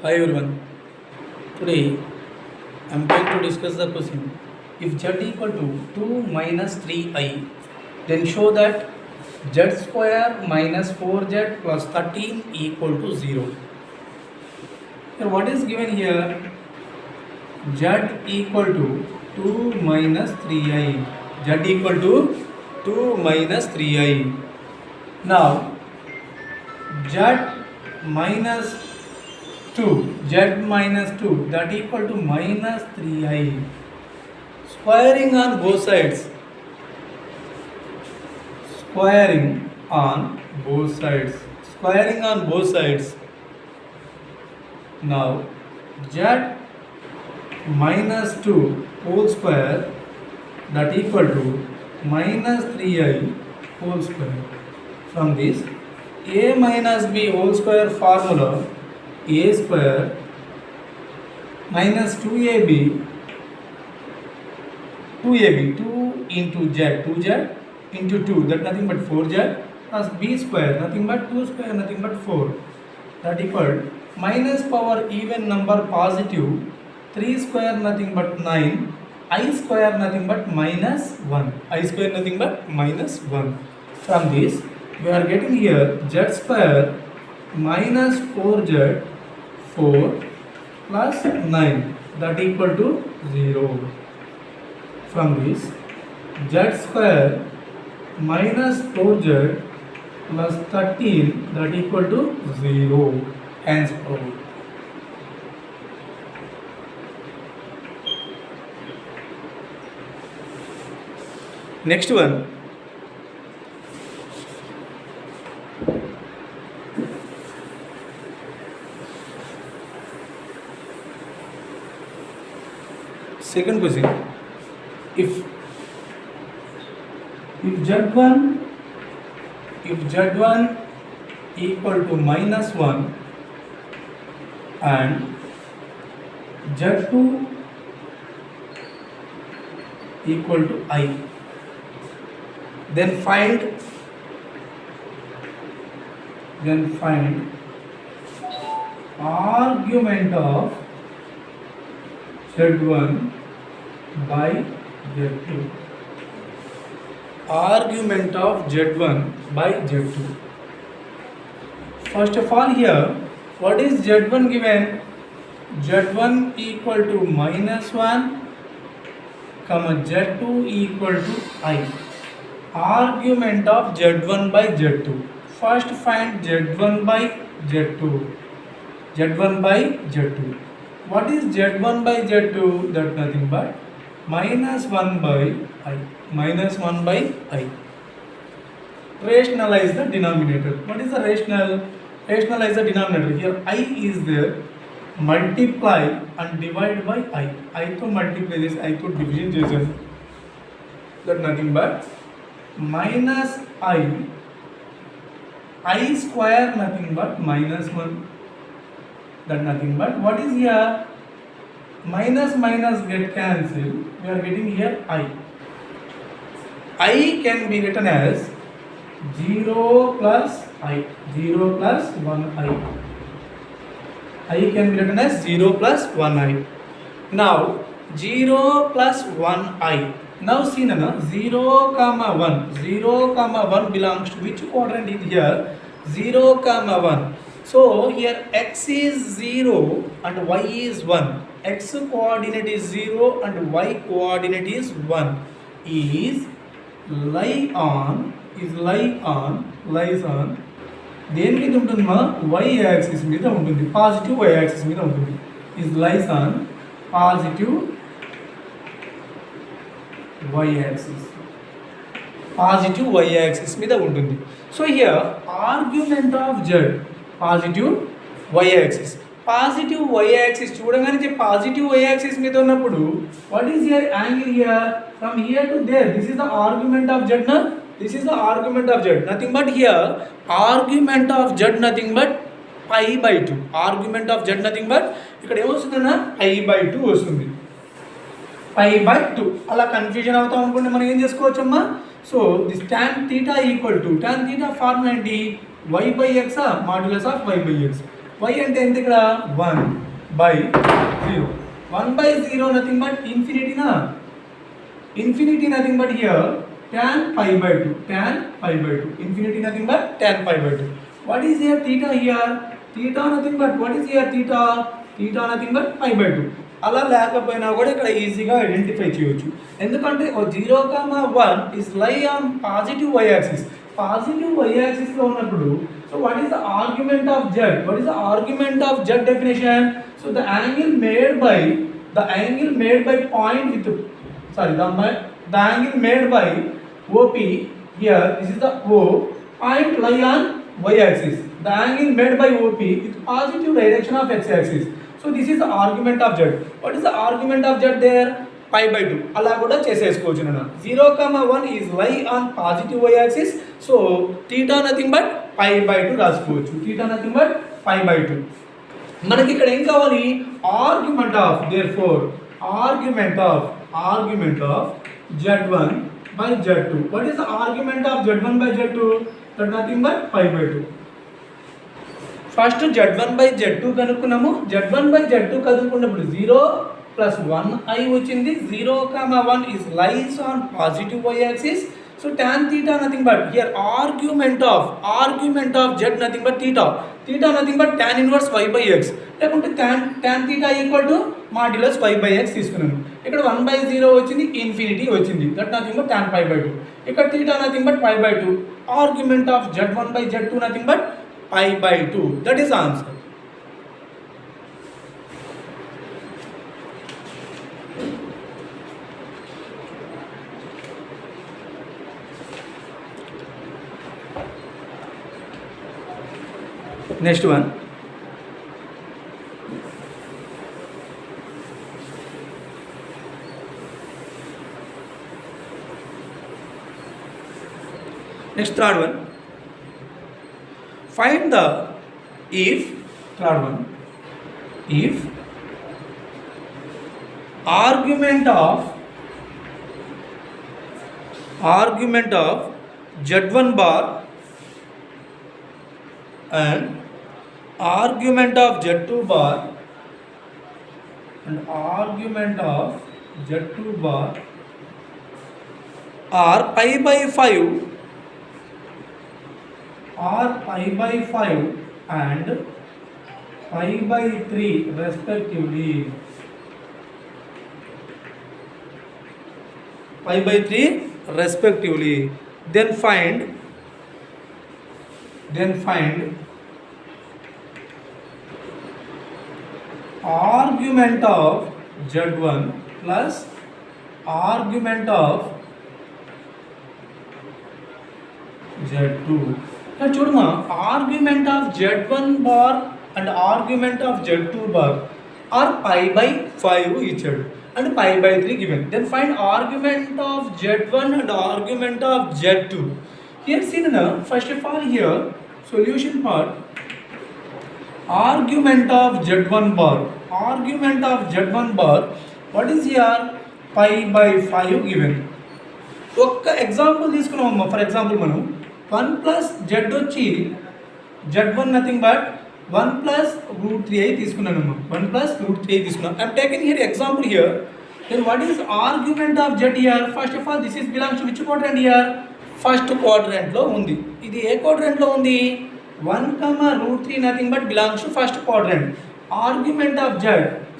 Hi everyone. Today I am going to discuss the question. If z equal to 2 minus 3i, then show that z square minus 4z plus 13 equal to 0. Here what is given here? Z equal to 2 minus 3i. Z equal to 2 minus 3i. Now z minus 2, z minus 2, that equal to minus 3i. Squaring on both sides. Squaring on both sides. Squaring on both sides. Now z minus 2 whole square, that equal to minus 3i whole square. From this a minus b whole square formula, a square minus 2ab 2 into z, 2z into 2, that nothing but 4z, plus b square nothing but 2 square nothing but 4, that equal minus power even number positive 3 square nothing but 9, I square nothing but minus 1, I square nothing but minus 1. From this we are getting here z square minus 4z 4 plus 9, that equal to 0. From this z square minus 4z plus 13, that equal to 0. Hence proved. Next one. Second question. If z1 equal to minus 1 and z2 equal to I, then find argument of z1 by z2. Argument of z1 by z2. First of all, here what is z1 given? z1 equal to minus 1 comma z2 equal to I. Argument of z1 by z2. First find z1 by z2. z1 by z2. What is z1 by z2? That nothing but minus 1 by I. Minus 1 by I. Rationalize the denominator. What is the rational? Rationalize the denominator. Here I is there. Multiply and divide by I. I to multiply this, I to division. That nothing but minus I square nothing but minus 1. That nothing but what is here? Minus minus get cancelled. We are getting here I. I can be written as 0 plus I. 0 plus 1I. I can be written as 0 plus 1I. Now 0 plus 1I. Now see Nana, 0 comma 1. 0 comma 1 belongs to which quadrant is here? 0 comma 1. So here x is 0 and y is 1. X coordinate is 0 and y coordinate is 1. Lies on దేని మీద ఉంటుంది మా y axis మీద ఉంటుంది, positive y axis మీద ఉంటుంది. Is lies on positive y axis. Positive y axis మీద ఉంటుంది. So here argument of z positive y axis. Positive y axis చూడగానే పాజిటివ్ y యాక్సిస్ మీద ఉన్నప్పుడు what is here angle here from here to their. This is the argument of z నా. This is the argument of z. Nothing but here argument of z nothing but pi by 2. Argument of z nothing but ఇక్కడ ఏమొస్తుందన్నా pi by 2 వస్తుంది. pi by 2 అలా confusion అవుతాం అనుకుంటే మనం ఏం చేసుకోవచ్చమ్మా? So this tan theta equal to tan theta formula ఏంటి? y by x modulus of y by x. y అంటే ఎంత ఇక్కడ 1/0. 1/0 నథింగ్ బట్ ఇన్ఫినిటీ నా, infinity nothing but here tan pi by 2, tan pi by 2, infinity nothing but tan pi by 2. What is here theta here? Theta nothing but what is here theta? Theta nothing but pi by 2. అలా లేకపోయినా కూడా ఇక్కడ ఈజీగా identify చేయొచ్చు. ఎందుకంటే 0,1 is lie on positive y axis. Positive y axis లో ఉన్నప్పుడు so what is the argument of z? What is the argument of z definition? So the angle made by point with the angle made by OP here, this is the O point lie on y axis. The angle made by OP with positive direction of x axis. So this is the argument of z. What is the argument of z there? Pi by 2. అలా కూడా చేసేసుకోవచ్చు నేను. 0,1 is lie on positive y axis. So theta nothing but pi by 2 రాసుకోవచ్చు. Theta nothing but pi by 2. మనకి ఇక్కడ ఏం కావాలి? Argument of, therefore argument of z1 by z2. What is the argument of z1 by z2? That nothing but pi by 2. First z1 by z2 కనుక్కున్నాము. z1 by z2 కనుక్కున్నప్పుడు 0 plus 1i వచ్చింది. 0,1 is lies on positive y axis. So tan theta nothing but here argument of z nothing but theta nothing but tan inverse y by x. లేకుంటే tan theta equal to modulus y by x తీసుకున్నాను. ఇక్కడ 1/0 వచ్చింది, infinity వచ్చింది. That nothing but tan pi by 2. ఇక్కడ theta nothing but pi by 2. Argument of z1 by z2 nothing but pi by 2. That is answer. Next one. Next third one. Find the if argument of z1 bar and argument of z2 bar are pi by 5 and pi by 3 respectively. Then find argument of z1 plus argument of z2. Now చూడమా, argument of z1 bar and argument of z2 bar are pi by 5 ఇచ్చాడు and pi by 3 given. Then find argument of z1 and argument of z2. Here see na, first of all here solution part, argument of z1 bar what is here? Pi by 5 given. ఒక్క example తీసుకున్నామమ్మా. For example మనం 1 plus z వచ్చి z1 nothing but 1 plus root 3i తీసుకున్నానమ్మా. 1 plus root 3i తీసుకున్నాను. I'm taking here example here. Then what is argument of z here? First of all this is belongs to which quadrant here? First క్వాడ్రంట్లో ఉంది. ఇది ఏ క్వాడ్రంట్లో ఉంది? 1, root 3 nothing but belongs to first quadrant. Argument of z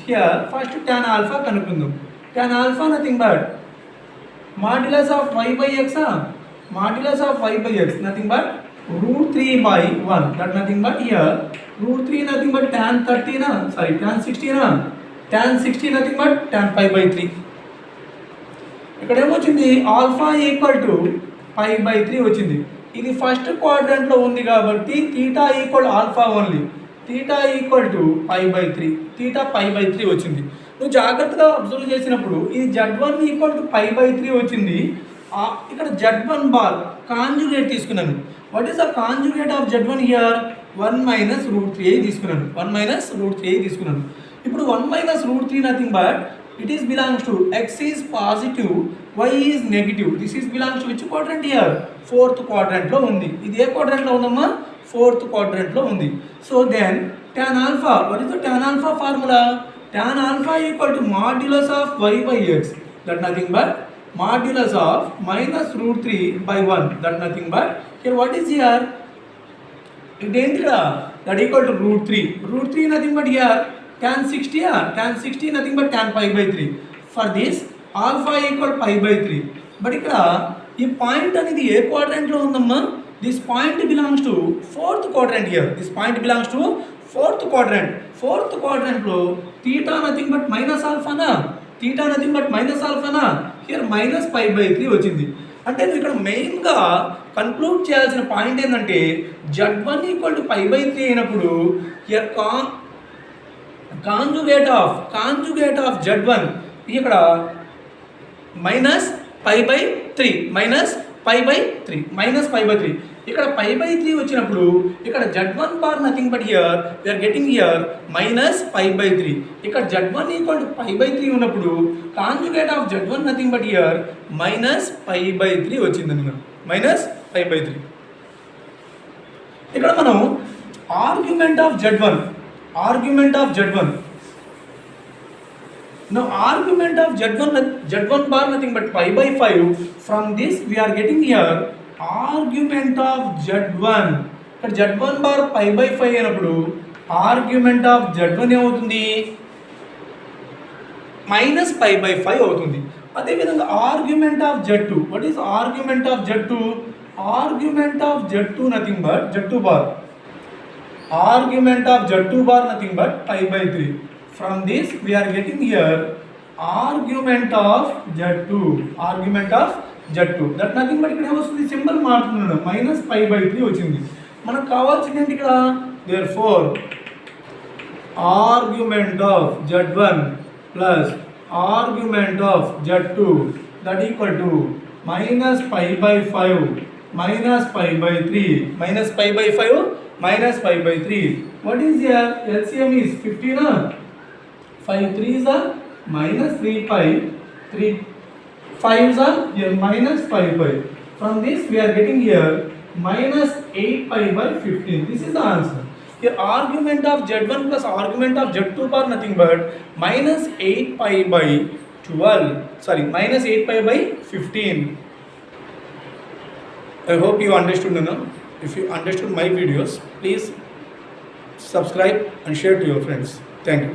here first tan alpha కనుక్కుందాం. Tan alpha nothing but modulus of y by x nothing but root 3 by 1. That nothing but here root 3 nothing but tan 60 nothing but tan pi by 3. ఇక్కడ ఏమొచ్చింది? Alpha equal to pi by 3 వచ్చింది. ఇది first క్వాడ్రంట్లో ఉంది కాబట్టి theta equal alpha only. Theta equal to pi by 3. Theta pi by 3 వచ్చింది. నువ్వు జాగ్రత్తగా అబ్జర్వ్ చేసినప్పుడు ఇది z1 equal to pi by 3 వచ్చింది. ఇక్కడ z1 బార్ కాంజుగేట్ తీసుకున్నాను. What is the conjugate of z1 here? 1 minus root 3i తీసుకున్నాను. ఇప్పుడు 1 minus root 3 nothing but it is belongs to x is positive, y is negative. This is belongs to which quadrant here? Fourth quadrant లో ఉంది. ఇది ఏ quadrant లో ఉందమ్మా? Fourth quadrant లో ఉంది. So then tan alpha. What is the tan alpha formula? Tan alpha equal to modulus of y by x. That nothing but modulus of minus root 3 by 1. That nothing but here what is here? That equal to root 3. Root 3 nothing but here tan 60. Tan 60 nothing but tan pi by 3. For this alpha equal pi by 3. But ఇక్కడ ఈ point అనేది ఏ quadrant లో ఉందమ్మా? This point belongs to fourth quadrant here. This point belongs to fourth quadrant. Fourth quadrant లో theta nothing but minus ఆల్ఫానా? Theta nothing but minus ఆల్ఫానా? Here minus pi by 3 వచ్చింది. అంటే నువ్వు ఇక్కడ మెయిన్గా కన్క్లూడ్ చేయాల్సిన పాయింట్ ఏంటంటే z1 equal to pi by 3 అయినప్పుడు హియర్ కాంజుగేట్ ఆఫ్ z1 ఇక్కడ minus pi by 3 minus pi by 3 ఇక్కడ పై బై 3 వచ్చినప్పుడు ఇక్కడ z1 bar nothing but here we are getting here minus pi by 3. ఇక్కడ z1 equal to pi by 3 ఉన్నప్పుడు conjugate of z1 nothing but here minus pi by 3 వచ్చింది అనమాట. Minus pi by 3. ఇక్కడ మనం argument of z1. Now argument of z1 bar nothing but pi by 5. From this we are getting here argument of z1. ఇక్కడ z1 bar pi by 5 అయినప్పుడు argument of z1 ఏమవుతుంది? Minus pi by 5 అవుతుంది. అదేవిధంగా argument of z2. What is argument of z2? Argument of z2 nothing but z2 bar. Argument of z2 bar nothing but pi by 3. From this we are getting here argument of z2. That nothing but ఇక్కడ ఏమొస్తుంది? Symbol మారుతున్నాడు. Minus pi by 3 వచ్చింది. మనకు కావాల్సింది ఏంటి ఇక్కడ? therefore argument of z1 plus argument of z2 that equal to minus pi by 5 minus pi by 3 minus pi by 5 minus pi by 3. What is here? LCM is 15. 5 3s are minus 3 pi, 3 5s are here minus 5 pi. From this we are getting here minus 8 pi by 15. This is the answer. Here argument of z1 plus argument of z2 bar nothing but minus 8 pi by 12. Sorry, minus 8 pi by 15. I hope you understood now. If you understood my videos, please subscribe and share to your friends. Thank you.